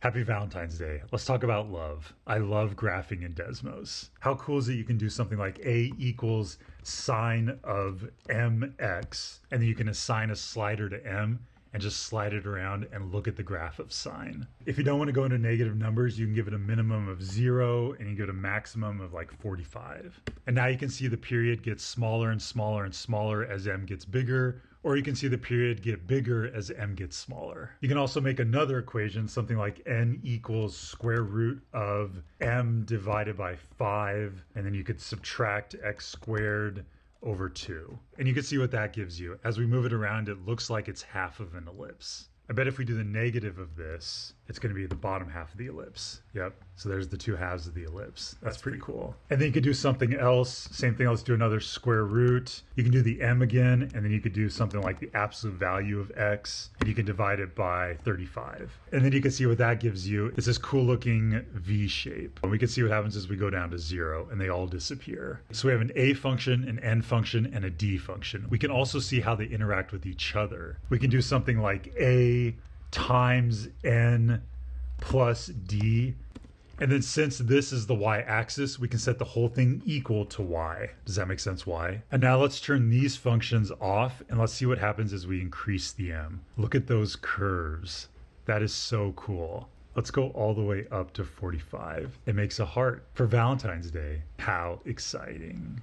Happy Valentine's Day. Let's talk about love. I love graphing in Desmos. How cool is it you can do something like A equals sine of mx, and then you can assign a slider to m and just slide it around and look at the graph of sine. If you don't want to go into negative numbers, you can give it a minimum of 0 and you give it a maximum of like 45. And now you can see the period gets smaller and smaller and smaller as m gets bigger, or you can see the period get bigger as m gets smaller. You can also make another equation, something like n equals square root of m divided by 5, and then you could subtract x squared over 2. And you can see what that gives you. As we move it around, it looks like it's half of an ellipse. I bet if we do the negative of this, it's going to be the bottom half of the ellipse. Yep. So there's the two halves of the ellipse. That's pretty cool. And then you could do something else. Same thing. Let's do another square root. You can do the m again, and then you could do something like the absolute value of x, and you can divide it by 35. And then you can see what that gives you. It's this cool looking V shape. And we can see what happens as we go down to 0, and they all disappear. So we have an a function, an n function, and a d function. We can also see how they interact with each other. We can do something like a times n plus d. And then since this is the y-axis, we can set the whole thing equal to y. Does that make sense, y? And now let's turn these functions off and let's see what happens as we increase the m. Look at those curves. That is so cool. Let's go all the way up to 45. It makes a heart for Valentine's Day. How exciting.